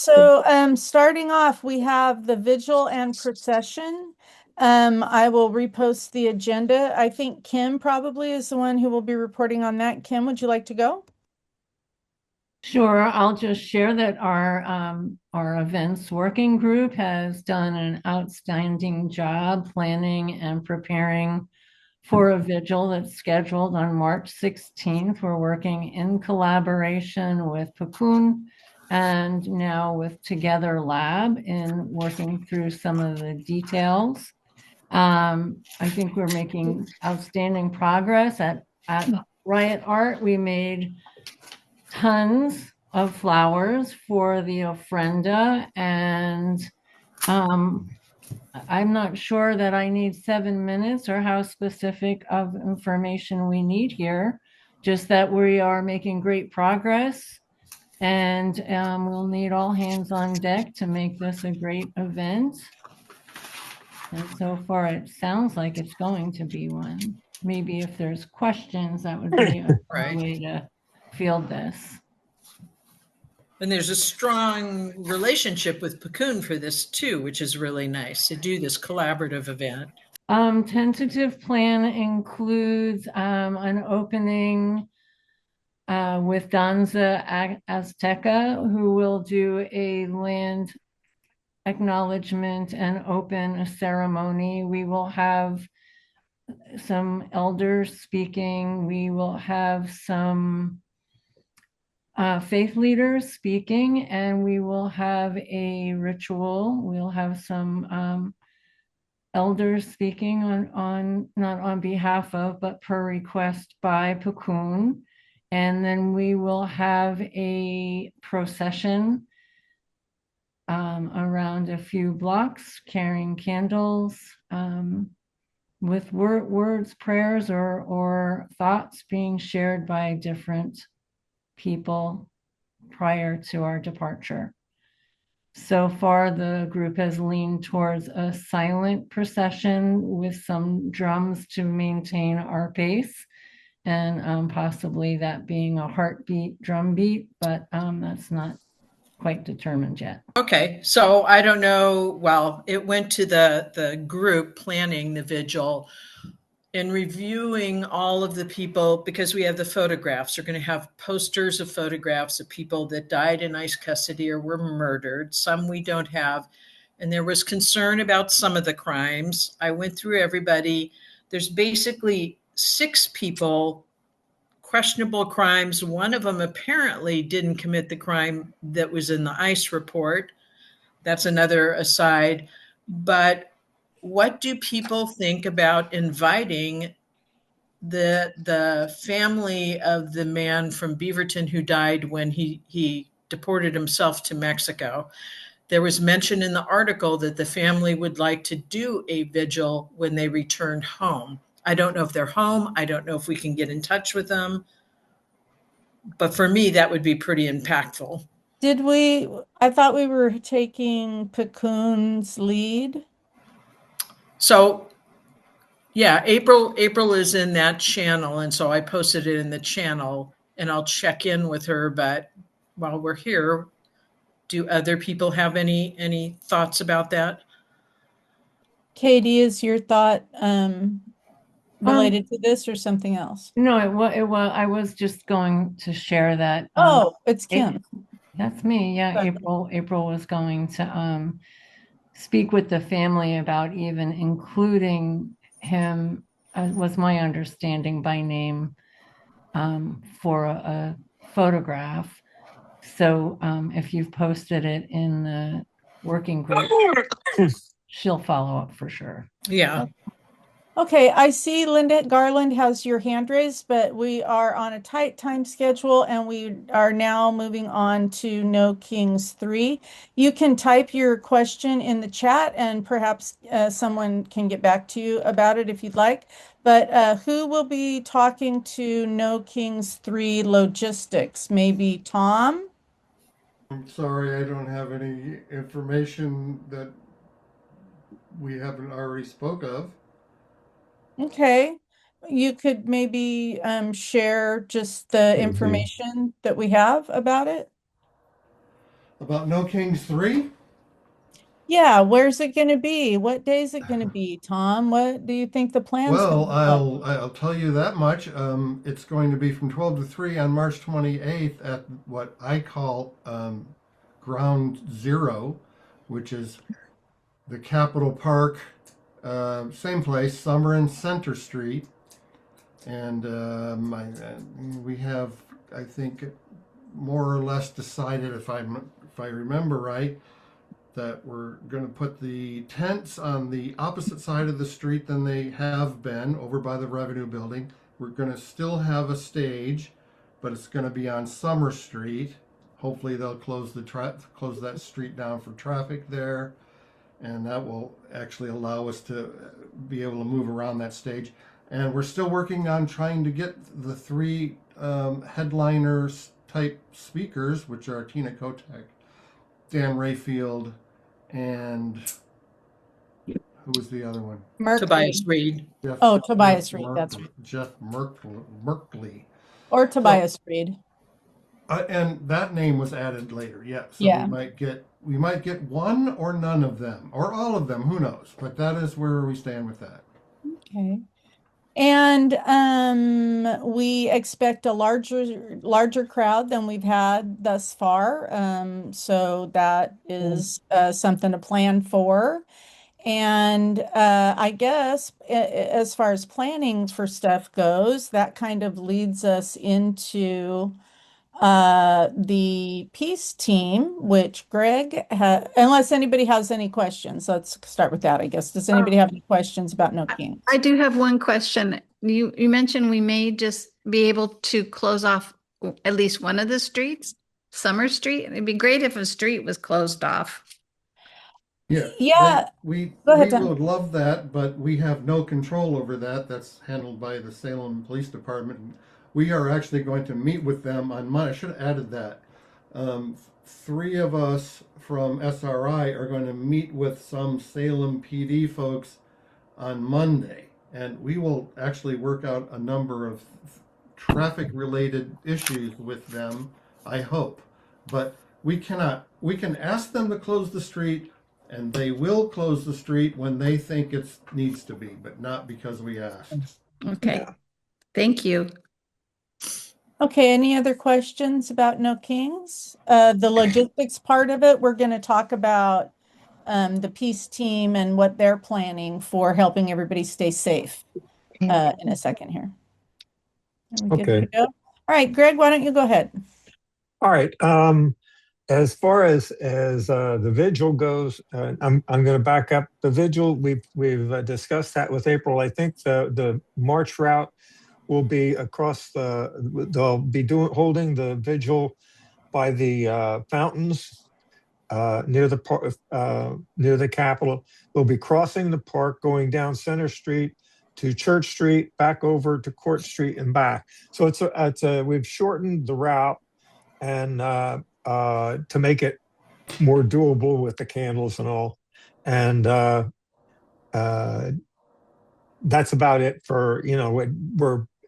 So, starting off, we have the vigil and procession. I will repost the agenda. I think Kim probably is the one who will be reporting on that. Kim, would you like to go? Sure, I'll just share that our events working group has done an outstanding job planning and preparing for a vigil that's scheduled on March 16th. We're working in collaboration with Cocoon and now with Together Lab in working through some of the details. I think we're making outstanding progress at Riot Art. We made tons of flowers for the ofrenda, and um, I'm not sure that I need 7 minutes or how specific of information we need here, just that we are making great progress, and we'll need all hands on deck to make this a great event. And so far, it sounds like it's going to be one. Maybe if there's questions, that would be a Right. way to field this. And there's a strong relationship with Cocoon for this too, which is really nice to do this collaborative event. Tentative plan includes an opening with Danza Azteca, who will do a land acknowledgement and open a ceremony. We will have some elders speaking. We will have some faith leaders speaking, and we will have a ritual. We'll have some elders speaking on not on behalf of, but per request by Cocoon. And then we will have a procession around a few blocks carrying candles with words, prayers, or thoughts being shared by different people prior to our departure. So far, the group has leaned towards a silent procession with some drums to maintain our pace, and possibly that being a heartbeat drum beat, but that's not quite determined yet. Okay, so I don't know. Well, it went to the group planning the vigil and reviewing all of the people because we have the photographs. We're going to have posters of photographs of people that died in ICE custody or were murdered. Some we don't have. And there was concern about some of the crimes. I went through everybody. There's basically 6 people, questionable crimes. One of them apparently didn't commit the crime that was in the ICE report. That's another aside. But what do people think about inviting the family of the man from Beaverton who died when he deported himself to Mexico? There was mention in the article that the family would like to do a vigil when they returned home. I don't know if they're home. I don't know if we can get in touch with them. But for me, that would be pretty impactful. Did we? I thought we were taking Cocoon's lead. So yeah, April is in that channel, and so I posted it in the channel, and I'll check in with her. But while we're here, do other people have any thoughts about that? Katie, is your thought Um, related to this or something else? no, it was, I was just going to share that Oh, it's it, Kim. that's me. Yeah, Sorry. April was going to speak with the family about even including him, was my understanding, by name for a photograph. So if you've posted it in the working group, she'll follow up for sure. Yeah. Okay, I see Linda Garland has your hand raised, but we are on a tight time schedule and we are now moving on to No Kings 3. You can type your question in the chat and perhaps someone can get back to you about it if you'd like. But who will be talking to No Kings 3 logistics? Maybe Tom? I'm sorry, I don't have any information that we haven't already spoke of. Okay. You could maybe share just the Mhm. information that we have about it. About No Kings 3? Yeah, where's it going to be? What day is it going to be, Tom? What do you think the plan's going Well, to look like? I'll tell you that much. It's going to be from 12 to 3 on March 28th at what I call Ground Zero, which is the Capitol Park, same place, Summer and Center Street. And we have, I think, more or less decided, if I remember right, that we're going to put the tents on the opposite side of the street than they have been over by the Revenue Building. We're going to still have a stage, but it's going to be on Summer Street. Hopefully, they'll close that street down for traffic there, and that will actually allow us to be able to move around that stage. And we're still working on trying to get the three headliners type speakers, which are Tina Kotek, Dan Rayfield, and who was the other one? Tobias Merkley. Reed. Oh, Tobias Reed, that's right. Jeff Merkley. Or So, Tobias Reed. and that name was added later. Yeah. So Yeah. we might get one or none of them or all of them. Who knows? But that is where we stand with that. Okay. And we expect a larger crowd than we've had thus far. So that is something to plan for. And I guess as far as planning for stuff goes, that kind of leads us into the peace team, which unless anybody has any questions, let's start with that, I guess. Does anybody have any questions about No Kings? I do have one question. You mentioned we may just be able to close off at least one of the streets, Summer Street. It'd be great if a street was closed off. Yeah, Yeah, we go ahead, would Tom. love that, but we have no control over that. That's handled by the Salem Police Department. We are actually going to meet with them on Monday. I should have added that. Three of us from SRI are going to meet with some Salem PD folks on Monday, and we will actually work out a number of traffic related issues with them, I hope. But we can ask them to close the street, and they will close the street when they think it needs to be, but not because we asked. Okay. Yeah. Thank you. Okay, any other questions about No Kings? The logistics part of it, we're going to talk about the peace team and what they're planning for helping everybody stay safe in a second here. Are we good to go? All right, Greg, why don't you go ahead? All right. As far as the vigil goes, I'm going to back up. The vigil we've discussed that with April. I think the march route will be across they'll be holding the vigil by the fountains near the Capitol. They'll be crossing the park, going down Center Street to Church Street, back over to Court Street and back. So we've shortened the route and to make it more doable with the candles and all. And that's about it for,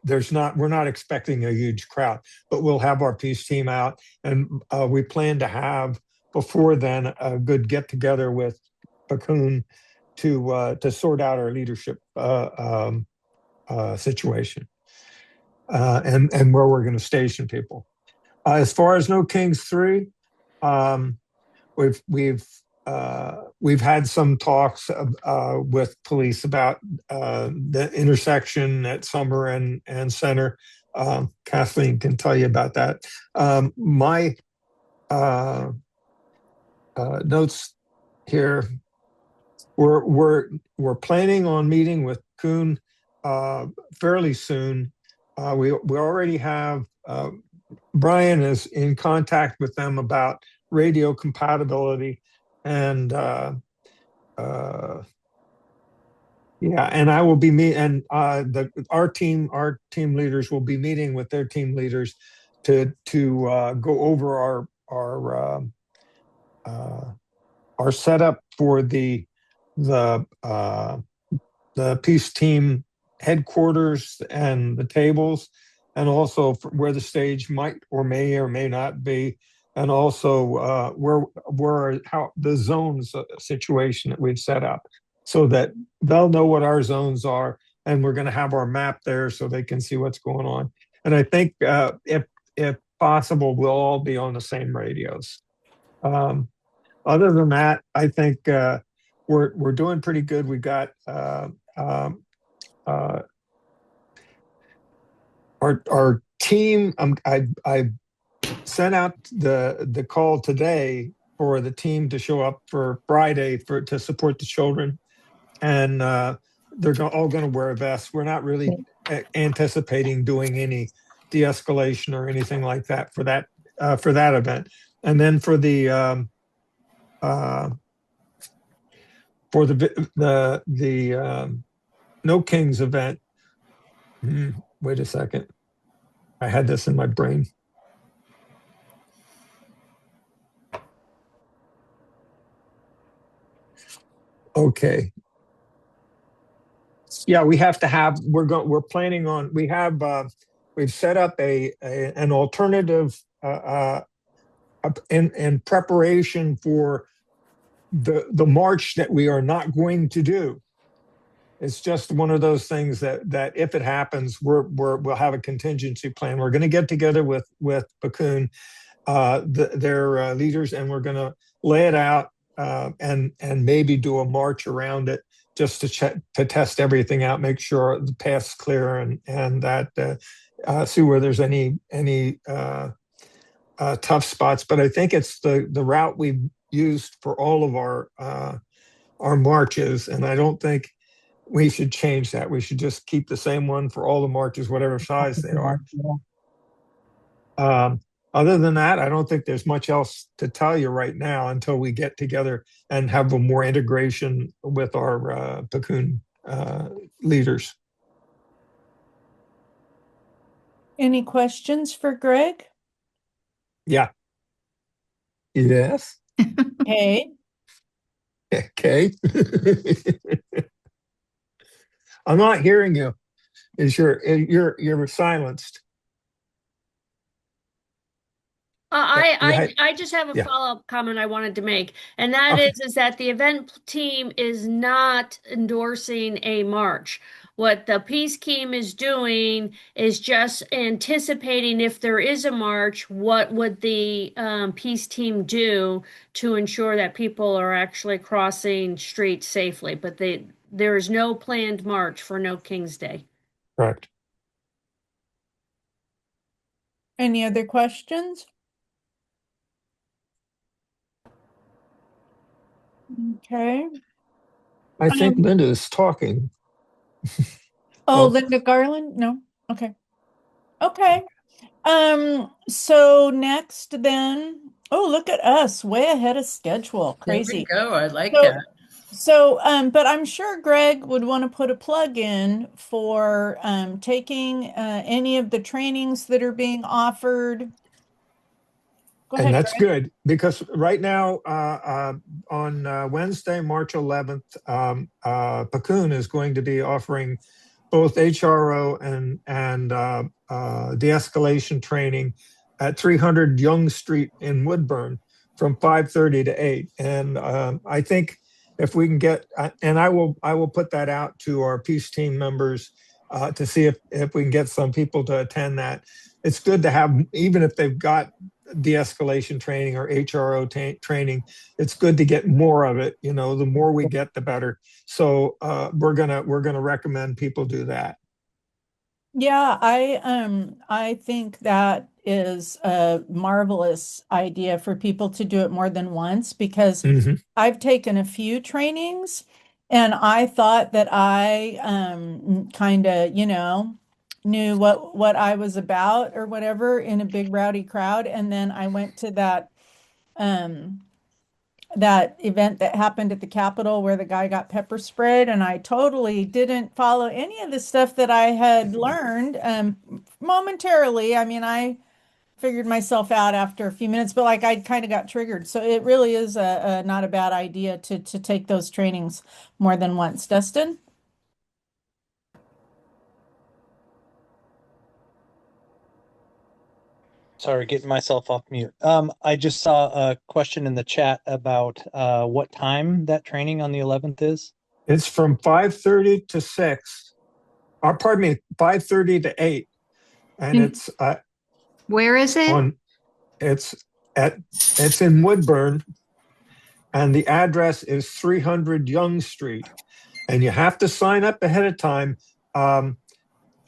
we're not expecting a huge crowd, but we'll have our peace team out, and we plan to have before then a good get together with Bakun to sort out our leadership situation and where we're going to station people. As far as No Kings 3, we've had some talks with police about the intersection at Summer and Center. Kathleen can tell you about that. My notes here. We're planning on meeting with Kuhn fairly soon. We already have. Brian is in contact with them about radio compatibility, and and I will be our team leaders will be meeting with their team leaders to go over our setup for the peace team headquarters and the tables, and also where the stage might or may not be, and also where how the zones situation that we've set up, so that they'll know what our zones are, and we're going to have our map there so they can see what's going on. And I think if possible, we'll all be on the same radios. Other than that, I think we're doing pretty good. We got uh, our team. I sent out the call today for the team to show up for Friday to support the children, and they're all going to wear vests. We're not really anticipating doing any de-escalation or anything like that for that event. And then uh, for the No Kings event. Wait a second, I had this in my brain. Okay. Yeah, we have to have. We're planning on. We have. We've set up an alternative in preparation for the march that we are not going to do. It's just one of those things that if it happens, we'll have a contingency plan. We're going to get together with Bakun, their leaders, and we're going to lay it out and maybe do a march around it just to check, to test everything out, make sure the path's clear, and that see where there's any tough spots. But I think it's the route we've used for all of our marches, and I don't think we should change that. We should just keep the same one for all the marches, whatever size they are. Other than that, I don't think there's much else to tell you right now until we get together and have a more integration with our Pakun leaders. Any questions for Greg? Yeah. Yes. Hey. Okay. I'm not hearing you. You're silenced. I just have a Yeah. follow-up comment I wanted to make, and that is that the event team is not endorsing a march. What the peace team is doing is just anticipating if there is a march, what would the peace team do to ensure that people are actually crossing streets safely. But there is no planned march for No King's Day. Correct. Any other questions? Okay. I think Linda is talking. Oh, Linda Garland? No. Okay. Okay. So next then, oh, look at us, way ahead of schedule. Crazy. There we go. I like that. So, but I'm sure Greg would want to put a plug in for taking any of the trainings that are being offered. Go ahead, And that's Greg. good, because right now on Wednesday, March 11th, Pakun is going to be offering both HRO and de-escalation training at 300 Young Street in Woodburn from 5:30 to 8. And I think if we can get, and I will put that out to our peace team members to see if we can get some people to attend that. It's good to have, even if they've got de-escalation training or HRO training, it's good to get more of it. The more we get, the better. So we're gonna recommend people do that. Yeah, I think that is a marvelous idea for people to do it more than once, because I've taken a few trainings and I thought that I kind of, knew what I was about or whatever in a big rowdy crowd. And then I went to that event that happened at the Capitol where the guy got pepper sprayed, and I totally didn't follow any of the stuff that I had learned momentarily. I mean, I figured myself out after a few minutes, but like I kind of got triggered. So it really is a not a bad idea to take those trainings more than once. Dustin? Sorry, getting myself off mute. I just saw a question in the chat about what time that training on the 11th is. It's from 5:30 to 6, or pardon me, 5:30 to 8. And it's Where is it? it's in Woodburn, and the address is 300 Young Street. And you have to sign up ahead of time.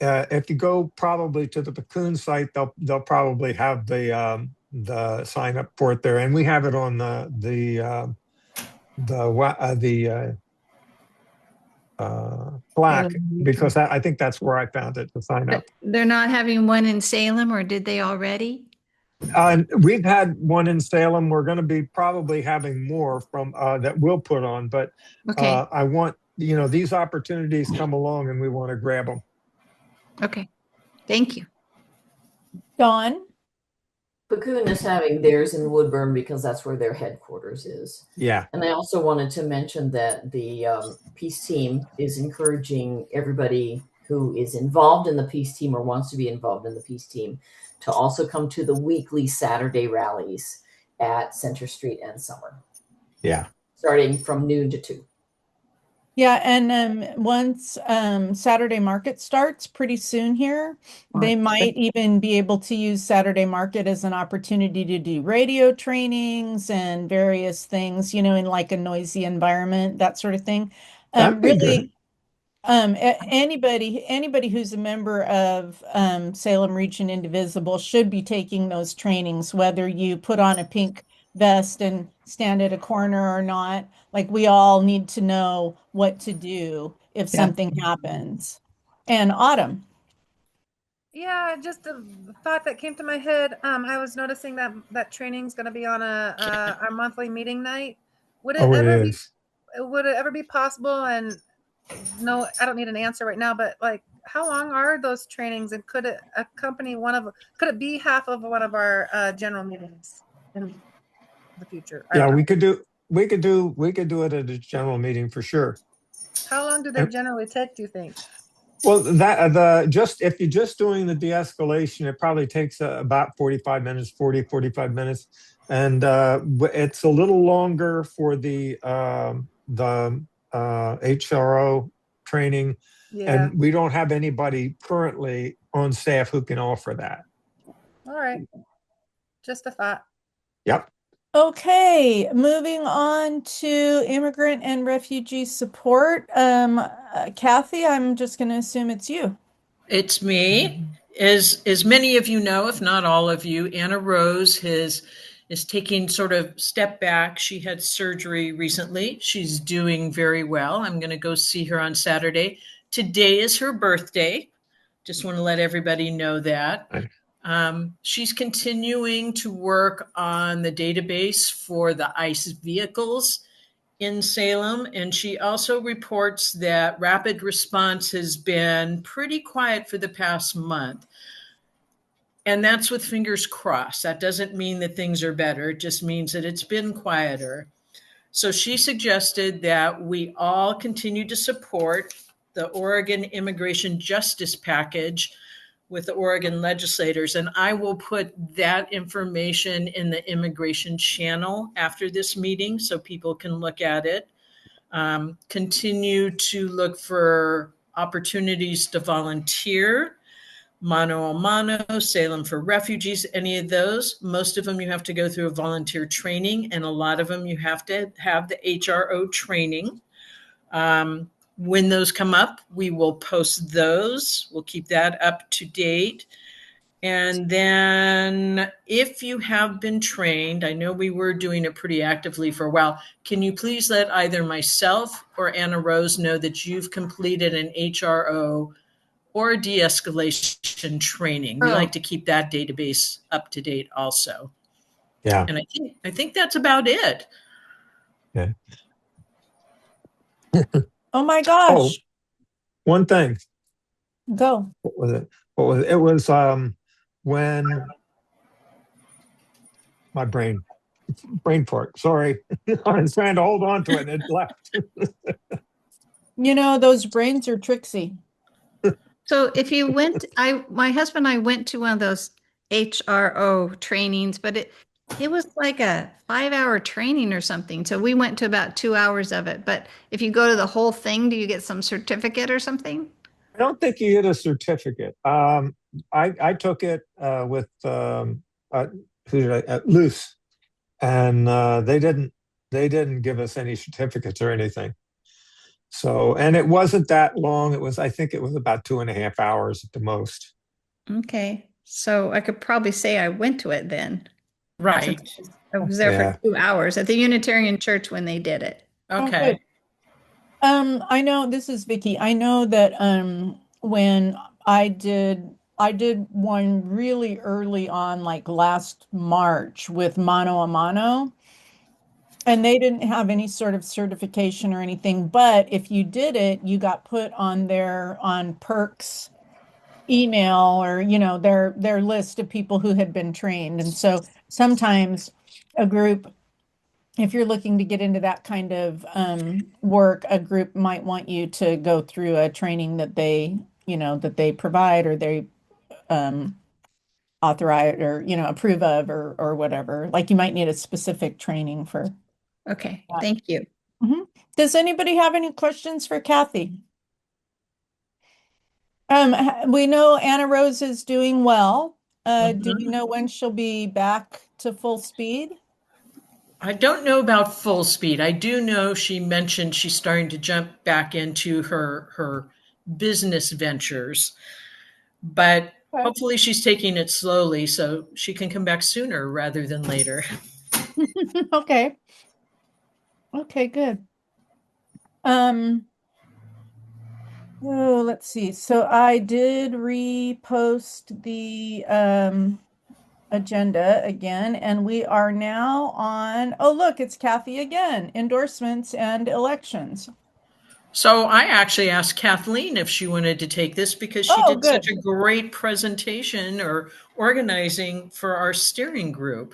If you go probably to the Cocoon site, they'll probably have the sign up for it there, and we have it on the Slack, because I think that's where I found it to sign up. They're not having one in Salem, or did they already? We've had one in Salem. We're going to be probably having more from that we'll put on, but Okay. I want, these opportunities come along and we want to grab them. Okay. Thank you. Dawn? Cocoon is having theirs in Woodburn because that's where their headquarters is. Yeah. And I also wanted to mention that the Peace Team is encouraging everybody who is involved in the Peace Team or wants to be involved in the Peace Team to also come to the weekly Saturday rallies at Center Street and Summer. Yeah. Starting from noon to 2. Yeah, and once Saturday Market starts pretty soon here, they might even be able to use Saturday Market as an opportunity to do radio trainings and various things, in like a noisy environment, that sort of thing. That'd be good. Anybody who's a member of Salem Region Indivisible should be taking those trainings, whether you put on a pink vest and stand at a corner or not. Like, we all need to know what to do if something happens. And Autumn. Yeah, just a thought that came to my head. I was noticing that training's going to be on our monthly meeting night. Would it ever be possible? And no, I don't need an answer right now, but like, how long are those trainings, and could it accompany could it be half of one of our general meetings in the future? Yeah, we could do it at a general meeting for sure. How long do they generally take, do you think? Well, if you're just doing the de-escalation, it probably takes about 45 minutes, 45 minutes. And it's a little longer for the HRO training. Yeah. And we don't have anybody currently on staff who can offer that. All right. Just a thought. Yep. Okay, moving on to immigrant and refugee support. Kathy, I'm just going to assume it's you. It's me. As many of you know, if not all of you, Anna Rose is taking sort of step back. She had surgery recently. She's doing very well. I'm going to go see her on Saturday. Today is her birthday. Just want to let everybody know that. She's continuing to work on the database for the ICE vehicles in Salem, and she also reports that rapid response has been pretty quiet for the past month. And that's with fingers crossed. That doesn't mean that things are better. It just means that it's been quieter. So she suggested that we all continue to support the Oregon Immigration Justice Package with the Oregon legislators. And I will put that information in the immigration channel after this meeting so people can look at it. Continue to look for opportunities to volunteer. Mano a Mano, Salem for Refugees, any of those. Most of them you have to go through a volunteer training, and a lot of them you have to have the HRO training. When those come up, we will post those. We'll keep that up to date. And then if you have been trained, I know we were doing it pretty actively for a while. Can you please let either myself or Anna Rose know that you've completed an HRO or de-escalation training? We like to keep that database up to date also. Yeah. And I think that's about it. Yeah. Oh my gosh. Oh, one thing. Go. What was it? It was when my brain fart. Sorry. I was trying to hold on to it and it left. Those brains are tricksy. So if you went, my husband and I went to one of those HRO trainings, but it was like a 5-hour training or something. So we went to about 2 hours of it. But if you go to the whole thing, do you get some certificate or something? I don't think you get a certificate. I took it with uh, who did Luce, and they didn't give us any certificates or anything. So, and it wasn't that long. I think it was about 2.5 hours at the most. Okay. So I could probably say I went to it then, since Right. I was there for Yeah. 2 hours at the Unitarian Church when they did it. Oh, good. Okay. I know this is Vicky. I know that when I did one really early on, like last March with Mano a Mano, and they didn't have any sort of certification or anything, but if you did it, you got put on on Perks email, or their list of people who had been trained. And so sometimes a group, if you're looking to get into that kind of work, a group might want you to go through a training that they provide, or they um, authorize, or approve of, or whatever. Like you might need a specific training for Okay. that. Thank you. Mhm. Does anybody have any questions for Kathy? We know Anna Rose is doing well. Do we Mhm. know when she'll be back to full speed? I don't know about full speed. I do know she mentioned she's starting to jump back into her business ventures, but Okay. hopefully she's taking it slowly so she can come back sooner rather than later. Okay. Okay, good. Um, oh, let's see. So I did repost the agenda again, and we are now on, oh, look, it's Kathy again, endorsements and elections. So I actually asked Kathleen if she wanted to take this because she Oh, did such good. a great presentation or organizing for our steering group.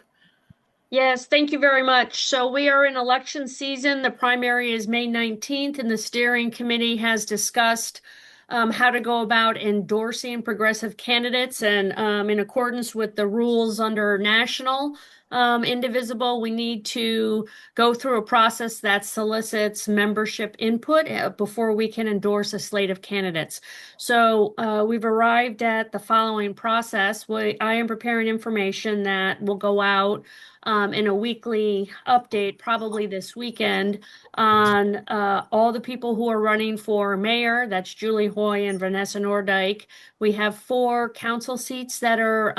Yes, thank you very much. So we are in election season. The primary is May 19th, and the steering committee has discussed how to go about endorsing progressive candidates. And in accordance with the rules under national indivisible, we need to go through a process that solicits membership input before we can endorse a slate of candidates. So we've arrived at the following process. I am preparing information that will go out in a weekly update, probably this weekend, on all the people who are running for mayor. That's Julie Hoy and Vanessa Nordike. We have 4 council seats that are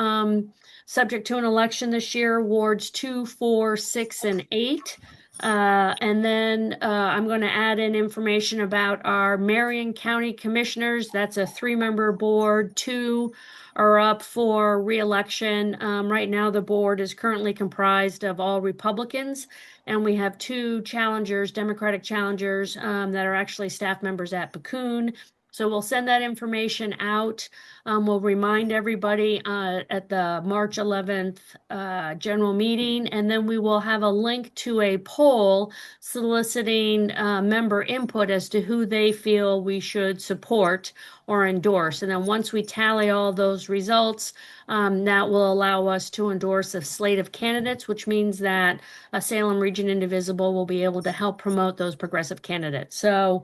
subject to an election this year, wards 2, 4, 6, and 8. And then I'm going to add in information about our Marion County Commissioners. That's a 3-member board. 2 are up for reelection. Right now, the board is currently comprised of all Republicans, and we have 2 challengers, Democratic challengers, that are actually staff members at Bakun. So we'll send that information out. We'll remind everybody at the March 11th general meeting, and then we will have a link to a poll soliciting member input as to who they feel we should support or endorse. And then once we tally all those results, that will allow us to endorse a slate of candidates, which means that Salem Region Indivisible will be able to help promote those progressive candidates. So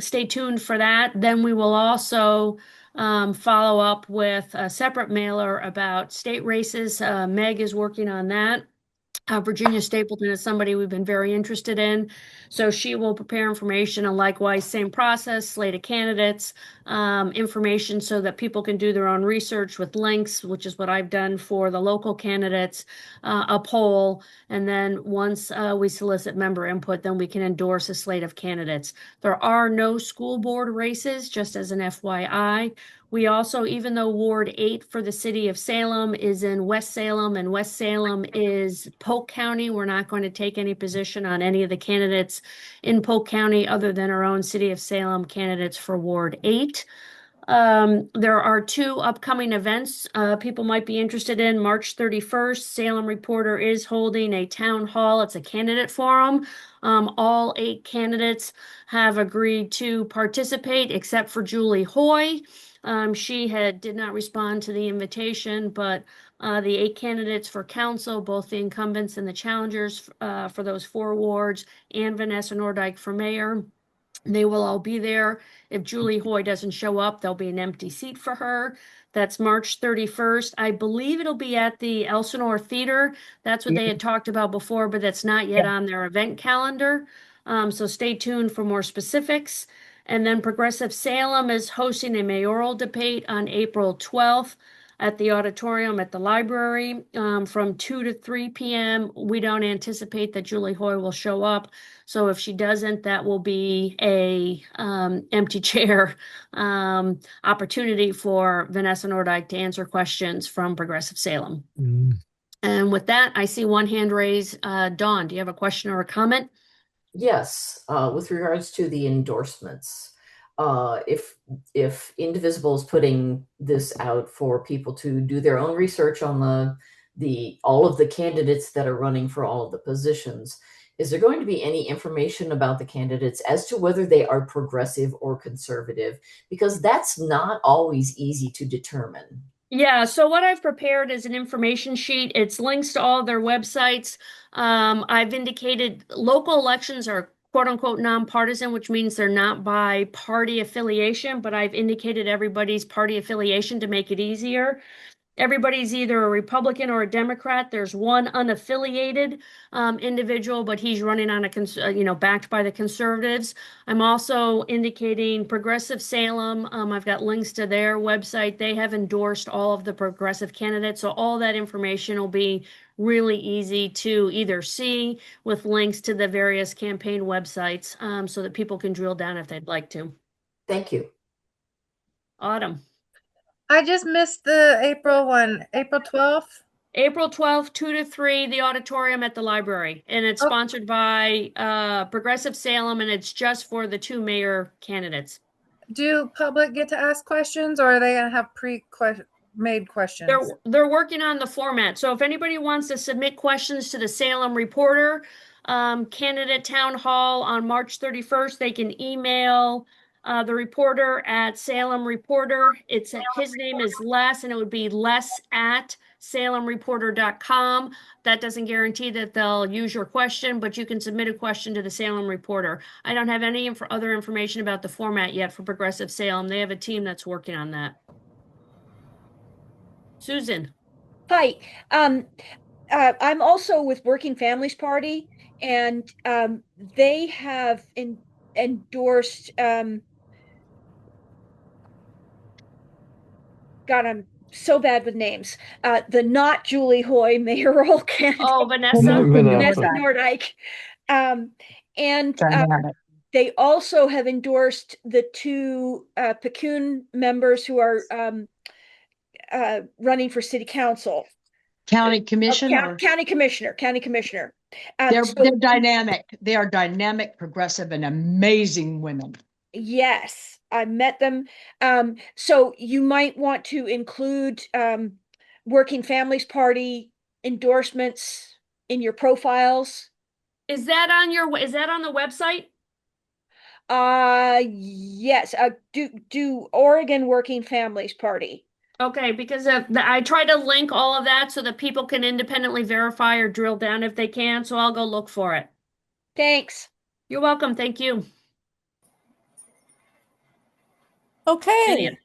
stay tuned for that. Then we will also follow up with a separate mailer about state races. Meg is working on that. Virginia Stapleton is somebody we've been very interested in. So she will prepare information, and likewise, same process, slate of candidates, information so that people can do their own research with links, which is what I've done for the local candidates, a poll. And then once we solicit member input, then we can endorse a slate of candidates. There are no school board races, just as an FYI. We also, even though Ward 8 for the city of Salem is in West Salem, and West Salem is Polk County, we're not going to take any position on any of the candidates in Polk County other than our own city of Salem candidates for Ward 8. There are two upcoming events people might be interested in. March 31st, Salem Reporter is holding a town hall. It's a candidate forum. All 8 candidates have agreed to participate except for Julie Hoy. She did not respond to the invitation, but the 8 candidates for council, both the incumbents and the challengers for those 4 wards, and Vanessa Nordyke for mayor, they will all be there. If Julie Hoy doesn't show up, there'll be an empty seat for her. That's March 31st. I believe it'll be at the Elsinore Theater. That's what they had talked about before, but that's not yet on their event calendar. So stay tuned for more specifics. And then Progressive Salem is hosting a mayoral debate on April 12th at the auditorium at the library from 2 to 3 p.m. We don't anticipate that Julie Hoy will show up. So if she doesn't, that will be a empty chair opportunity for Vanessa Nordyke to answer questions from Progressive Salem. And with that, I see one hand raised. Dawn, do you have a question or a comment? Yes, with regards to the endorsements, if Indivisible is putting this out for people to do their own research on the all of the candidates that are running for all of the positions, is there going to be any information about the candidates as to whether they are progressive or conservative? Because that's not always easy to determine. Yeah, so what I've prepared is an information sheet. It's links to all their websites. I've indicated local elections are quote unquote nonpartisan, which means they're not by party affiliation, but I've indicated everybody's party affiliation to make it easier. Everybody's either a Republican or a Democrat. There's one unaffiliated individual, but he's running on backed by the conservatives. I'm also indicating Progressive Salem. I've got links to their website. They have endorsed all of the progressive candidates. So all that information will be really easy to either see with links to the various campaign websites so that people can drill down if they'd like to. Thank you. Autumn. I just missed the April one, April 12th. April 12th, 2 to 3, the auditorium at the library. And it's sponsored by Progressive Salem, and it's just for the 2 mayor candidates. Do public get to ask questions, or are they going to have made questions? They're working on the format. So if anybody wants to submit questions to the Salem Reporter candidate town hall on March 31st, they can email the reporter at Salem Reporter. His name is Les, and it would be les@salemreporter.com. That doesn't guarantee that they'll use your question, but you can submit a question to the Salem Reporter. I don't have any other information about the format yet for Progressive Salem. They have a team that's working on that. Susan. Hi. I'm also with Working Families Party, and they have endorsed God, I'm so bad with names. The not Julie Hoy mayoral candidate. Oh, Vanessa. Vanessa Nordyke. And they also have endorsed the 2 Picayune members who are running for city council. County commissioner. County commissioner. They're dynamic. They are dynamic, progressive, and amazing women. Yes, I met them. So you might want to include Working Families Party endorsements in your profiles. Is that on the website? Yes. Do Oregon Working Families Party. Okay, because I try to link all of that so that people can independently verify or drill down if they can. So I'll go look for it. Thanks. You're welcome. Thank you. Okay.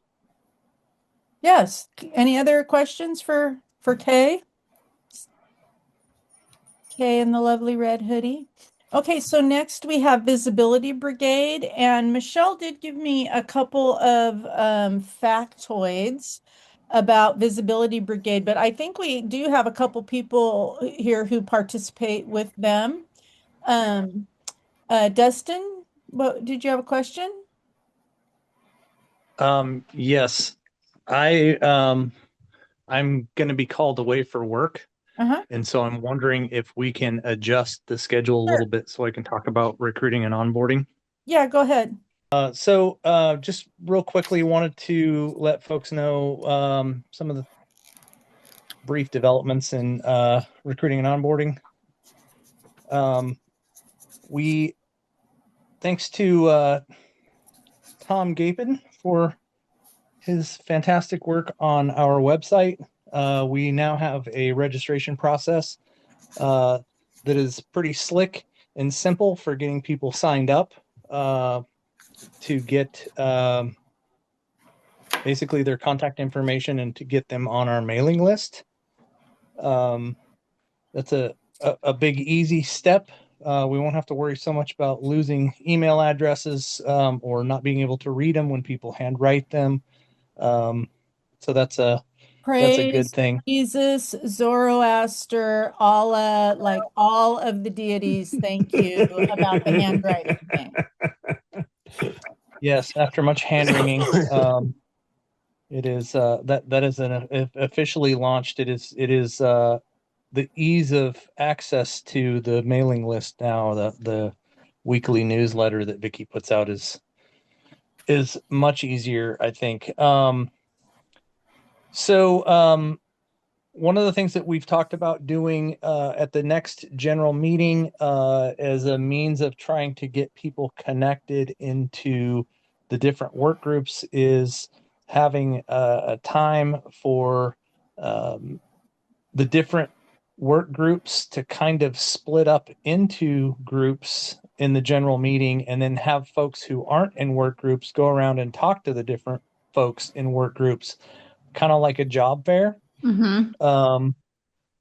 Yes. Any other questions for Kay? Kay in the lovely red hoodie. Okay, so next we have Visibility Brigade, and Michelle did give me a couple of factoids about Visibility Brigade, but I think we do have a couple people here who participate with them. Dustin, did you have a question? Yes, I'm going to be called away for work. And so I'm wondering if we can adjust the schedule a little bit so I can talk about recruiting and onboarding. Yeah, go ahead. Just real quickly, wanted to let folks know some of the brief developments in recruiting and onboarding. We, thanks to Tom Gapin for his fantastic work on our website. We now have a registration process that is pretty slick and simple for getting people signed up to get basically their contact information and to get them on our mailing list. That's a big, easy step. We won't have to worry so much about losing email addresses or not being able to read them when people handwrite them. So that's a good Praise thing. Jesus, Zoroaster, Allah, like all of the deities, thank you about the handwriting thing. Yes, after much hand wringing, it is that is officially launched. It is the ease of access to the mailing list now. The weekly newsletter that Vicky puts out is much easier, I think. One of the things that we've talked about doing at the next general meeting as a means of trying to get people connected into the different work groups is having a time for the different work groups to kind of split up into groups in the general meeting, and then have folks who aren't in work groups go around and talk to the different folks in work groups, kind of like a job fair.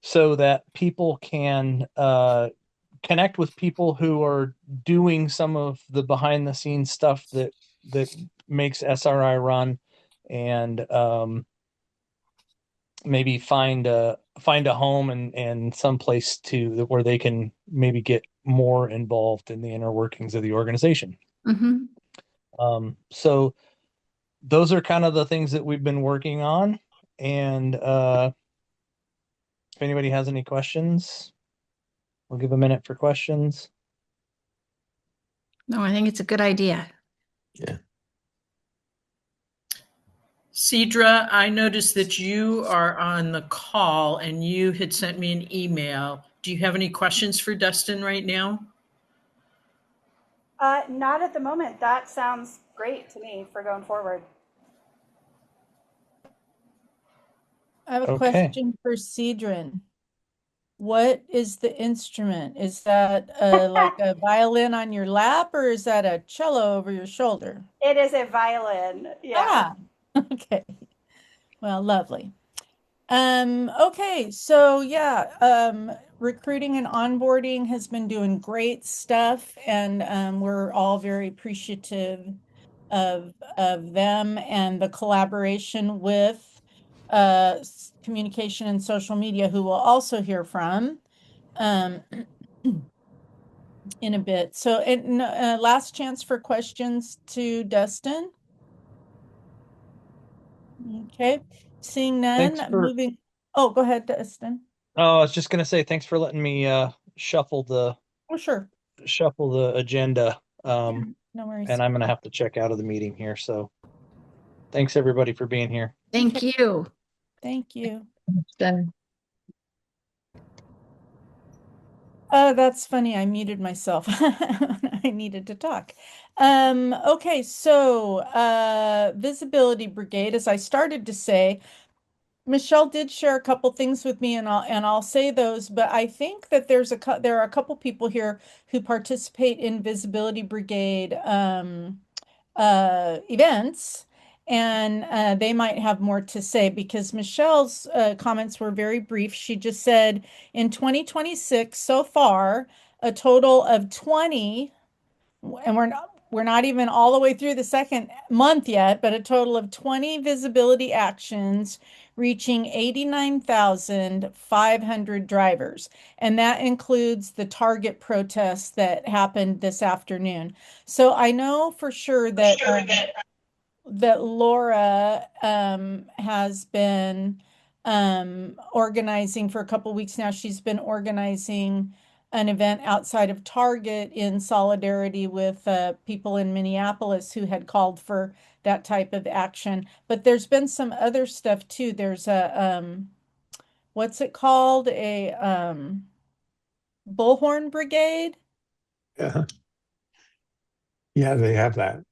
So that people can connect with people who are doing some of the behind the scenes stuff that makes SRI run, and maybe find a home and some place to where they can maybe get more involved in the inner workings of the organization. So those are kind of the things that we've been working on, and if anybody has any questions, we'll give a minute for questions. No, I think it's a good idea. Yeah. Cedra, I noticed that you are on the call and you had sent me an email. Do you have any questions for Dustin right now? Not at the moment. That sounds great to me for going forward. I have a question for Cedrin. What is the instrument? Is that like a violin on your lap, or is that a cello over your shoulder? It is a violin. Yeah. Okay. Well, lovely. Okay, so yeah, recruiting and onboarding has been doing great stuff, and we're all very appreciative of them and the collaboration with communication and social media, who we'll also hear from in a bit. So, last chance for questions to Dustin. Okay, seeing none, moving. Oh, go ahead, Dustin. Oh, I was just gonna say thanks for letting me shuffle the agenda. No worries. And I'm gonna have to check out of the meeting here. So thanks everybody for being here. Thank you. Thank you. Done. That's funny. I muted myself. I needed to talk. Okay, so Visibility Brigade, as I started to say, Michelle did share a couple things with me, and I'll say those, but I think that there are a couple people here who participate in Visibility Brigade events, and they might have more to say, because Michelle's comments were very brief. She just said in 2026 so far, a total of 20, and we're not even all the way through the second month yet, but a total of 20 visibility actions reaching 89,500 drivers. And that includes the Target protests that happened this afternoon. So I know for sure that Laura has been organizing for a couple weeks now. She's been organizing an event outside of Target in solidarity with people in Minneapolis who had called for that type of action. But there's been some other stuff too. There's a what's it called? A bullhorn brigade. Yeah. Yeah, they have that.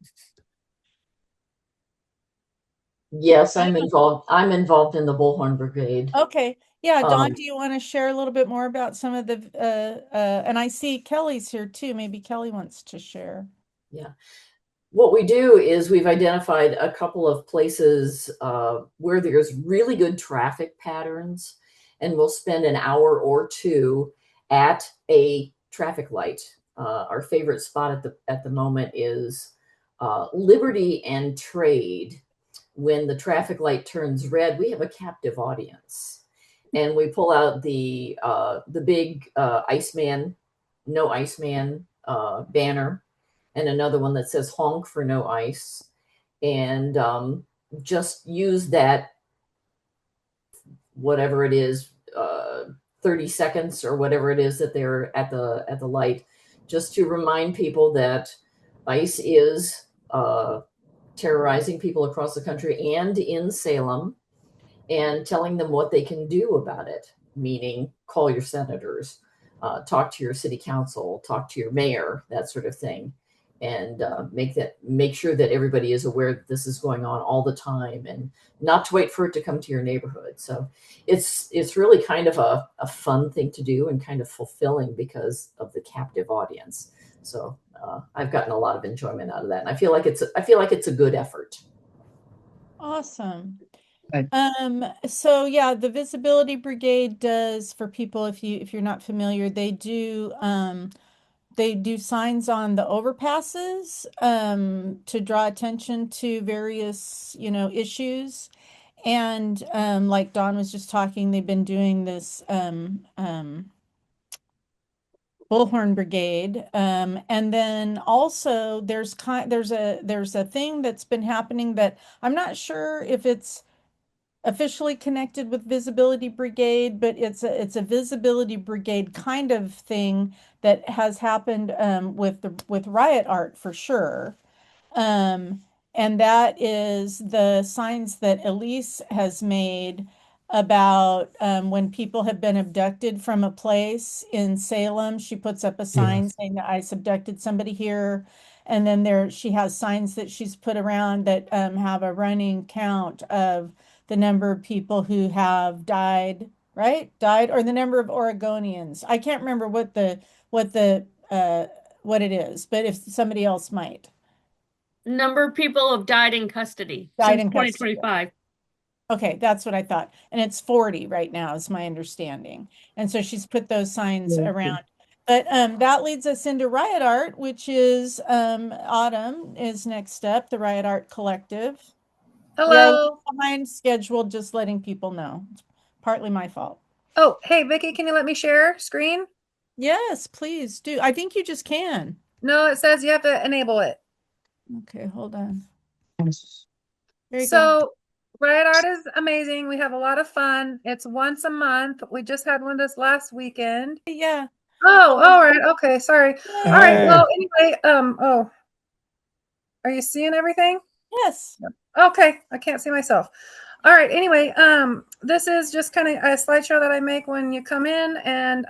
Yes, I'm involved. I'm involved in the Bullhorn Brigade. Okay. Yeah, Dawn, do you want to share a little bit more about some of the and I see Kelly's here too. Maybe Kelly wants to share. Yeah. What we do is we've identified a couple of places where there's really good traffic patterns, and we'll spend an hour or two at a traffic light. Our favorite spot at the moment is Liberty and Trade. When the traffic light turns red, we have a captive audience, and we pull out the big Iceman, no Iceman banner, and another one that says honk for no ice, and just use that, whatever it is, 30 seconds or whatever it is that they're at the light, just to remind people that ice is terrorizing people across the country and in Salem, and telling them what they can do about it, meaning call your senators, talk to your city council, talk to your mayor, that sort of thing, and make sure that everybody is aware that this is going on all the time, and not to wait for it to come to your neighborhood. So it's really kind of a fun thing to do, and kind of fulfilling because of the captive audience. So I've gotten a lot of enjoyment out of that, and I feel like it's a good effort. Awesome. Right. So yeah, the Visibility Brigade does, for people if you're not familiar, they do signs on the overpasses to draw attention to various, issues. And like Dawn was just talking, they've been doing this Bullhorn Brigade. And then also there's a thing that's been happening that I'm not sure if it's officially connected with Visibility Brigade, but it's a Visibility Brigade kind of thing that has happened with riot art for sure. Um, and that is the signs that Elise has made about when people have been abducted from a place in Salem. She puts up a sign saying that I abducted somebody here. And then she has signs that she's put around that have a running count of the number of people who have died, right? Died, or the number of Oregonians. I can't remember what it is, but if somebody else might. Number of people have died in custody Died since in custody. 2025. Okay, that's what I thought. And it's 40 right now, is my understanding. And so she's put those signs around. But that leads us into Riot Art, which is Autumn is next up, the Riot Art Collective. We are a little Hello. behind schedule, just letting people know. It's partly my fault. Oh, hey, Vicky, can you let me share screen? Yes, please do. I think you just can. No, it says you have to enable it. Okay, hold on. There you go. So Riot Art is amazing. We have a lot of fun. It's once a month. We just had one this last weekend. Yeah. Oh, all right. Okay, sorry. All right. Well, anyway, are you seeing everything? Yes. Okay, I can't see myself. All right. Anyway, this is just kind of a slideshow that I make when you come in, and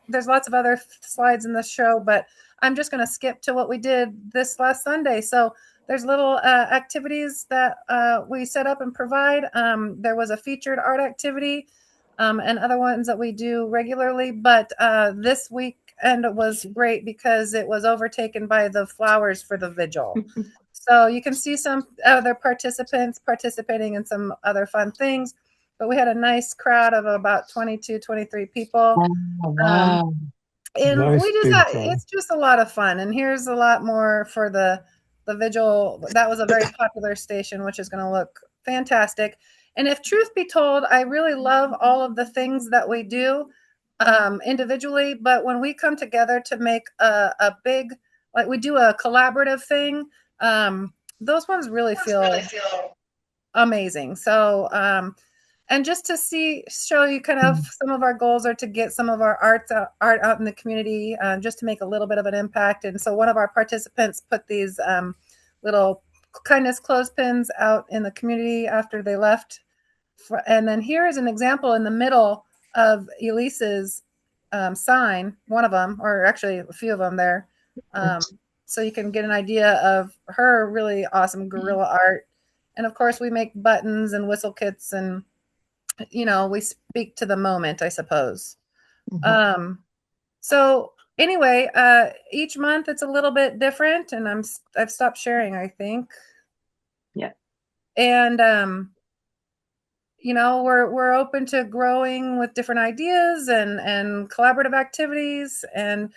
there's lots of other slides in this show, but I'm just going to skip to what we did this last Sunday. So there's little activities that we set up and provide. There was a featured art activity and other ones that we do regularly, but this weekend was great because it was overtaken by the flowers for the vigil. So you can see some other participants participating in some other fun things, but we had a nice crowd of about 22, 23 people. Oh, wow. And Nice, we just big had, crowd. it's just a lot of fun. And here's a lot more for the vigil. That was a very popular station, which is going to look fantastic. And if truth be told, I really love all of the things that we do individually, but when we come together to make a big, like we do a collaborative thing, those ones really feel amazing. So And just to show you kind of some of our goals are to get some of our art out in the community, just to make a little bit of an impact. And so one of our participants put these little kindness clothespins out in the community after they left. And then here is an example in the middle of Elise's sign, one of them, or actually a few of them there. So you can get an idea of her really awesome guerrilla art. And of course, we make buttons and whistle kits, and we speak to the moment, I suppose. So anyway, each month it's a little bit different, and I've stopped sharing, I think. Yeah. And we're open to growing with different ideas and collaborative activities, and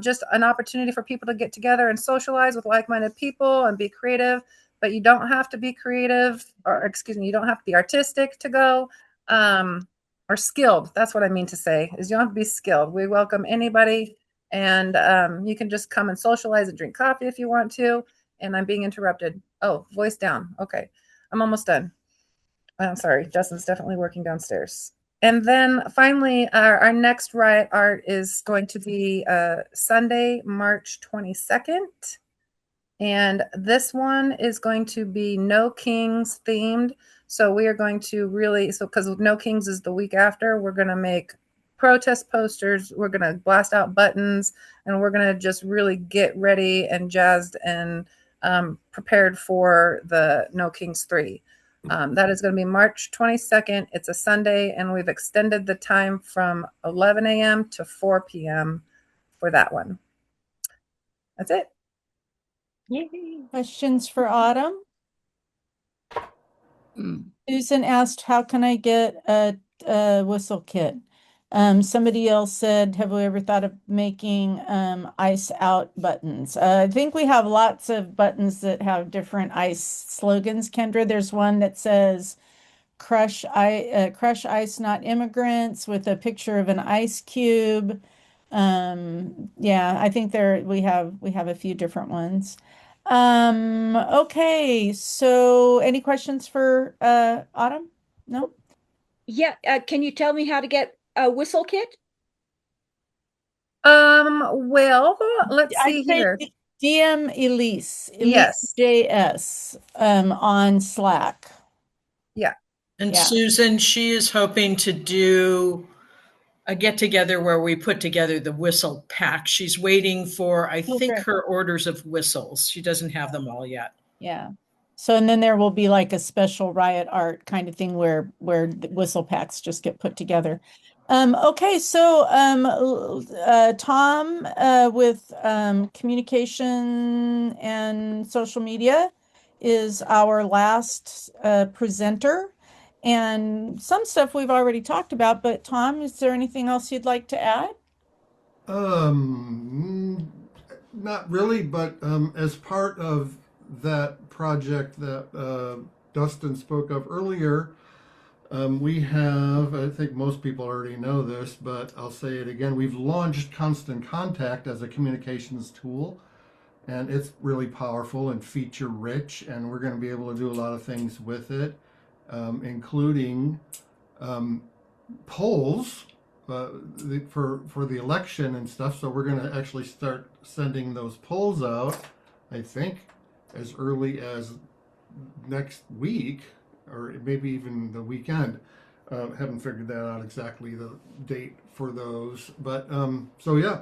just an opportunity for people to get together and socialize with like-minded people and be creative. But you don't have to be creative, or excuse me, you don't have to be artistic to go, or skilled. That's what I mean to say, is you don't have to be skilled. We welcome anybody, and you can just come and socialize and drink coffee if you want to. And I'm being interrupted. Oh, voice down. Okay, I'm almost done. I'm sorry, Justin's definitely working downstairs. And then finally, our next Riot Art is going to be Sunday, March 22nd. And this one is going to be No Kings themed. So we are going to because No Kings is the week after, we're going to make protest posters. We're going to blast out buttons, and we're going to just really get ready and jazzed and prepared for the No Kings 3. That is going to be March 22nd. It's a Sunday, and we've extended the time from 11 a.m. to 4 p.m. for that one. That's it. Yay. Questions for Autumn? Susan asked, how can I get a whistle kit? Somebody else said, have we ever thought of making ice out buttons? I think we have lots of buttons that have different ice slogans, Kendra. There's one that says, crush ice, not immigrants, with a picture of an ice cube. Yeah, I think we have a few different ones. Okay, so any questions for Autumn? No? Yeah, can you tell me how to get a whistle kit? Well, let's see here. DM Elise Yes. JS on Slack. Yeah. And Susan, she is hoping to do a get together where we put together the whistle pack. She's waiting for, I think, her orders of whistles. She doesn't have them all yet. Yeah. So, and then there will be like a special Riot Art kind of thing where the whistle packs just get put together. Okay, so Tom with communication and social media is our last presenter. And some stuff we've already talked about, but Tom, is there anything else you'd like to add? Not really, but as part of that project that Dustin spoke of earlier, we have, I think most people already know this, but I'll say it again. We've launched Constant Contact as a communications tool, and it's really powerful and feature rich, and we're going to be able to do a lot of things with it, including polls for the election and stuff. So we're going to actually start sending those polls out, I think, as early as next week, or maybe even the weekend. Haven't figured that out exactly, the date for those, but so yeah,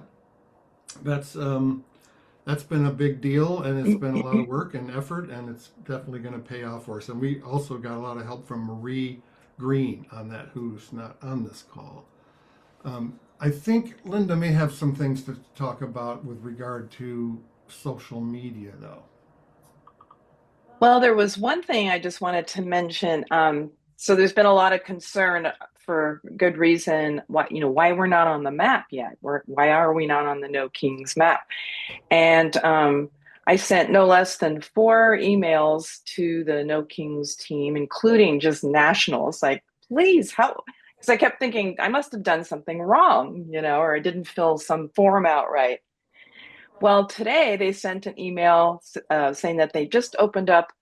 that's been a big deal, and it's been a lot of work and effort, and it's definitely going to pay off for us. And we also got a lot of help from Marie Green on that, who's not on this call. I think Linda may have some things to talk about with regard to social media, though. Well, there was one thing I just wanted to mention. So there's been a lot of concern, for good reason, why we're not on the map yet. Why are we not on the No Kings map? And I sent no less than 4 emails to the No Kings team, including just nationals, like, please help. Because I kept thinking I must have done something wrong, or I didn't fill some form out right. Well, today they sent an email saying that they just opened up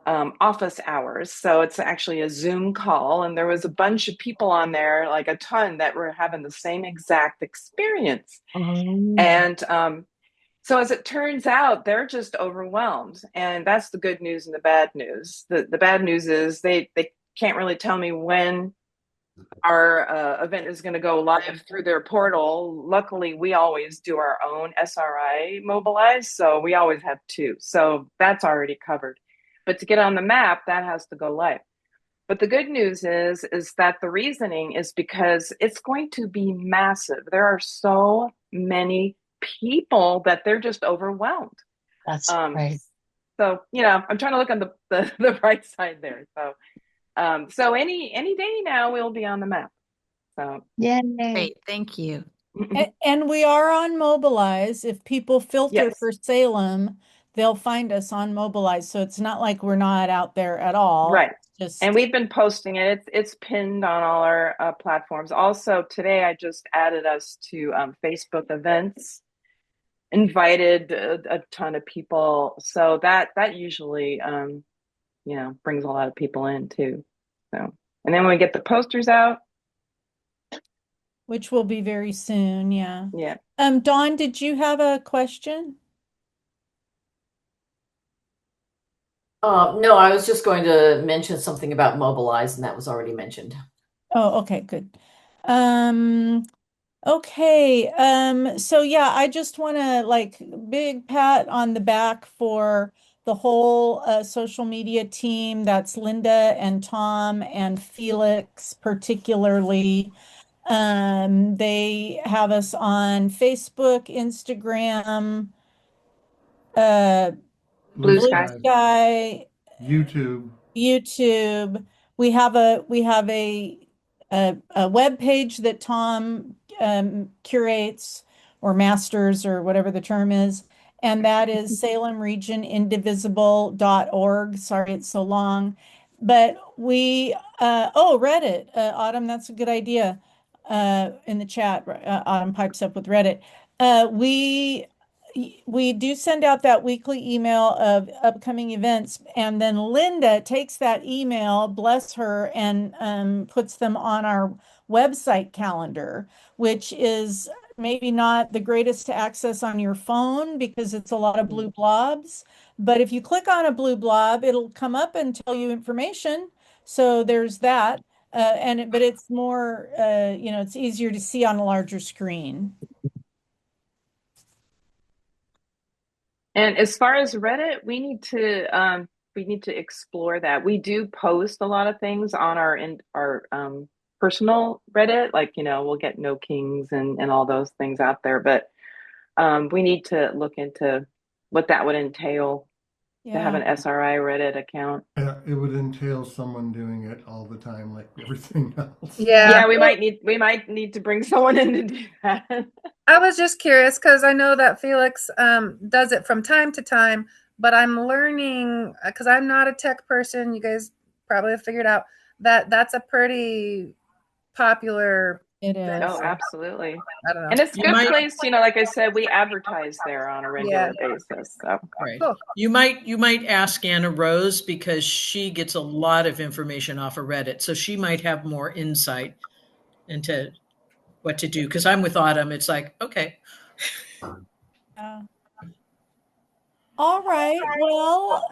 office hours. So it's actually a Zoom call, and there was a bunch of people on there, like a ton, that were having the same exact experience. And so as it turns out, they're just overwhelmed, and that's the good news and the bad news. The bad news is they can't really tell me when our event is going to go live through their portal. Luckily, we always do our own SRI mobilize, so we always have two. So that's already covered. But to get on the map, that has to go live. But the good news is that the reasoning is because it's going to be massive. There are so many people that they're just overwhelmed. That's great. So, I'm trying to look on the bright side there. So any day now we'll be on the map. So Yay. Great, thank you. And we are on Mobilize. If people filter Yes. for Salem, they'll find us on Mobilize. So it's not like we're not out there at all. Right. Just And we've been posting it. It's pinned on all our platforms. Also, today I just added us to Facebook events, invited a ton of people. So that usually, brings a lot of people in too. So, and then when we get the posters out, which will be very soon. Yeah. yeah. Dawn, did you have a question? No, I was just going to mention something about Mobilize, and that was already mentioned. Oh, okay, good. Okay. So yeah, I just want to big pat on the back for the whole social media team. That's Linda and Tom and Felix particularly. They have us on Facebook, Instagram, Blue Blue Sky. Sky, YouTube. YouTube. We have a web page that Tom curates or masters or whatever the term is, and that is salemregionindivisible.org. Sorry, it's so long. But Reddit. Autumn, that's a good idea. In the chat, Autumn pipes up with Reddit. We do send out that weekly email of upcoming events, and then Linda takes that email, bless her, and puts them on our website calendar, which is maybe not the greatest to access on your phone because it's a lot of blue blobs. But if you click on a blue blob, it'll come up and tell you information. So there's that. But it's more, it's easier to see on a larger screen. And as far as Reddit, we need to explore that. We do post a lot of things on our personal Reddit, like we'll get No Kings and all those things out there. But we need to look into what that would entail to have an SRI Reddit account. Yeah, it would entail someone doing it all the time, like everything else. Yeah, we might need to bring someone in to do that. I was just curious because I know that Felix does it from time to time, but I'm learning because I'm not a tech person. You guys probably have figured out that that's a pretty popular. It is. Oh, absolutely. I don't know. And it's a good place, like I said, we advertise there on a regular basis. So right. Cool. You might ask Anna Rose because she gets a lot of information off of Reddit. So she might have more insight into what to do. Because I'm with Autumn. It's like, okay. All right. Well,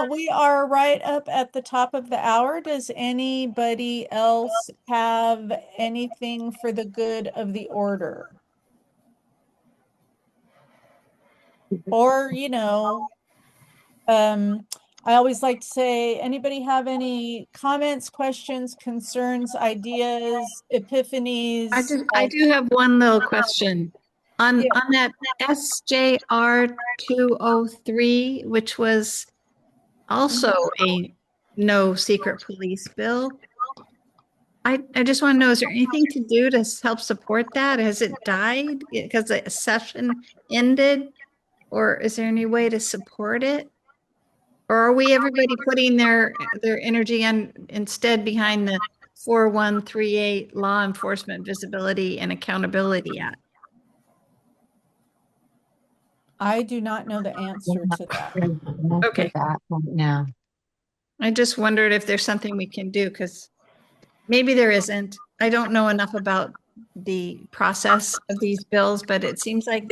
we are right up at the top of the hour. Does anybody else have anything for the good of the order? Or, I always like to say, anybody have any comments, questions, concerns, ideas, epiphanies? I do have one little question. On that SJR 203, which was also a no secret police bill. I just want to know, is there anything to do to help support that? Has it died because the session ended? Or is there any way to support it? Or are we everybody putting their energy instead behind the 4138 Law Enforcement Visibility and Accountability Act? I do not know the answer to that. Okay. That right now. I just wondered if there's something we can do, because maybe there isn't. I don't know enough about the process of these bills, but it seems like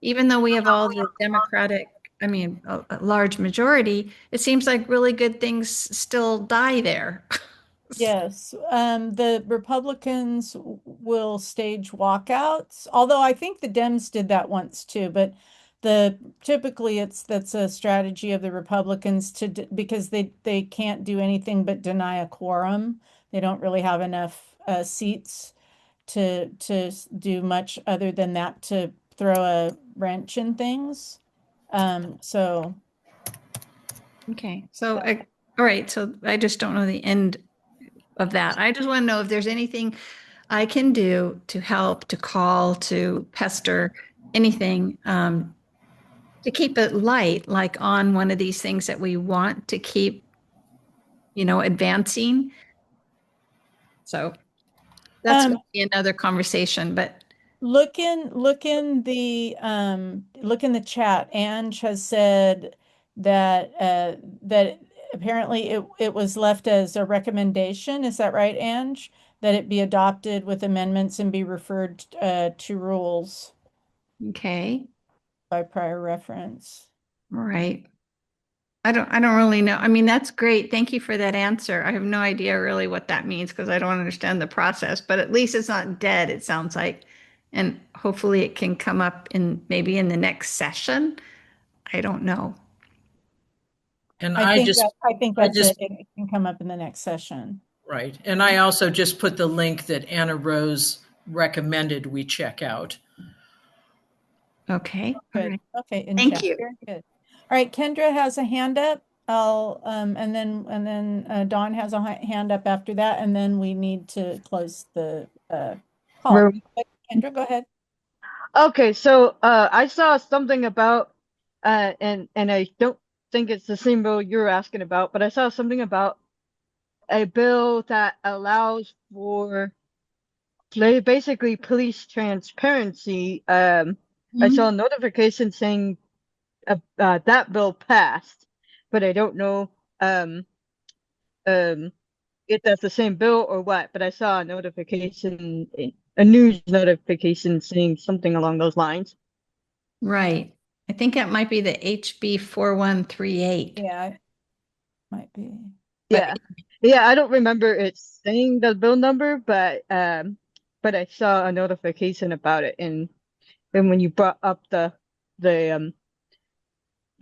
even though we have all the Democratic, I mean, a large majority, it seems like really good things still die there. Yes, the Republicans will stage walkouts, although I think the Dems did that once too, but typically that's a strategy of the Republicans because they can't do anything but deny a quorum. They don't really have enough seats to do much other than that to throw a wrench in things. So Okay, so all right, so I just don't know the end of that. I just want to know if there's anything I can do to help, to call, to pester, anything to keep it light, like on one of these things that we want to keep, advancing. So that's going to be another conversation, but look in the chat. Ange has said that apparently it was left as a recommendation. Is that right, Ange? That it be adopted with amendments and be referred to rules okay. by prior reference. All right. I don't really know. I mean, that's great. Thank you for that answer. I have no idea really what that means because I don't understand the process, but at least it's not dead, it sounds like. And hopefully it can come up maybe in the next session. I don't know. And I think I that's it. It can come up in the next session. Right. And I also just put the link that Anna Rose recommended we check out. Okay. Good. All right. Okay. Thank you. Very good. All right. Kendra has a hand up. And then Dawn has a hand up after that, and then we need to close the call. Kendra, go ahead. Okay, so I saw something about and I don't think it's the same bill you're asking about, but I saw something about a bill that allows for basically police transparency. I saw a notification saying that bill passed, but I don't know if that's the same bill or what. But I saw a notification, a news notification saying something along those lines. Right. I think that might be the HB 4138. Yeah, might be. Yeah. Yeah, I don't remember it saying the bill number, but I saw a notification about it, and when you brought up the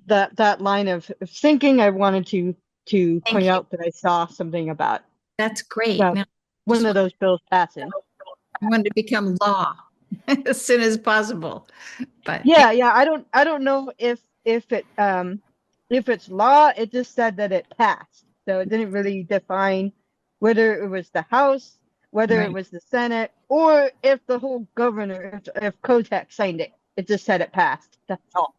that line of thinking, I wanted to point out that I saw something about that's great. Now, one of those bills passing. I wanted to become law as soon as possible. But yeah, I don't know if it's law. It just said that it passed, so it didn't really define whether it was the House, whether it was the Senate, or if the whole governor, if Kotek signed it. It just said it passed. That's all.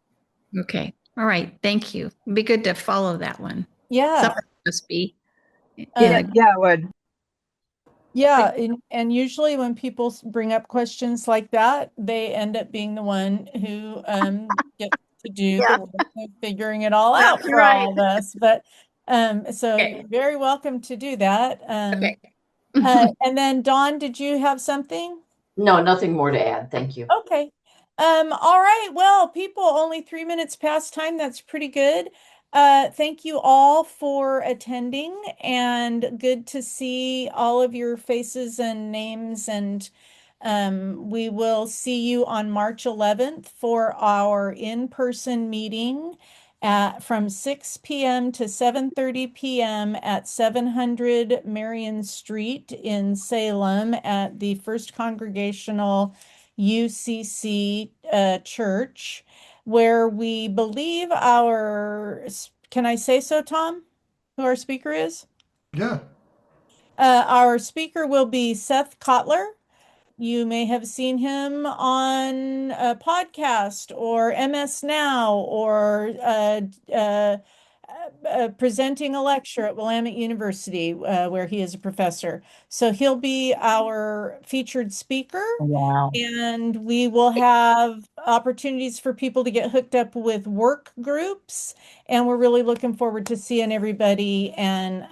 Okay. All right. Thank you. It'd be good to follow that one. Yeah. Somebody must be. Yeah, I would. Yeah, and usually when people bring up questions like that, they end up being the one who gets to do the work of figuring it all out for all of us. But so you're very welcome to do that. Okay. And then Dawn, did you have something? No, nothing more to add. Thank you. Okay. All right. Well, people, only 3 minutes past time. That's pretty good. Thank you all for attending, and good to see all of your faces and names. And we will see you on March 11th for our in-person meeting from 6 p.m. to 7:30 p.m. at 700 Marion Street in Salem at the First Congregational UCC Church, where we believe can I say so, Tom? Who our speaker is? Yeah. Our speaker will be Seth Kotler. You may have seen him on a podcast or MS Now or presenting a lecture at Willamette University, where he is a professor. So he'll be our featured speaker. Wow. And we will have opportunities for people to get hooked up with work groups. And we're really looking forward to seeing everybody and,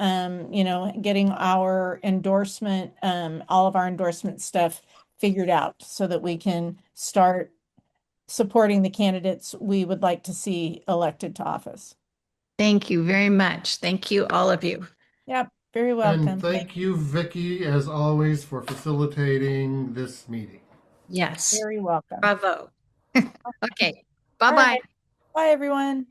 getting our endorsement, all of our endorsement stuff figured out so that we can start supporting the candidates we would like to see elected to office. Thank you very much. Thank you, all of you. Yep, very welcome. And thank you, Vicky, as always, for facilitating this meeting. Yes. Very welcome. Bravo. Okay. All Bye-bye. right. Bye, everyone.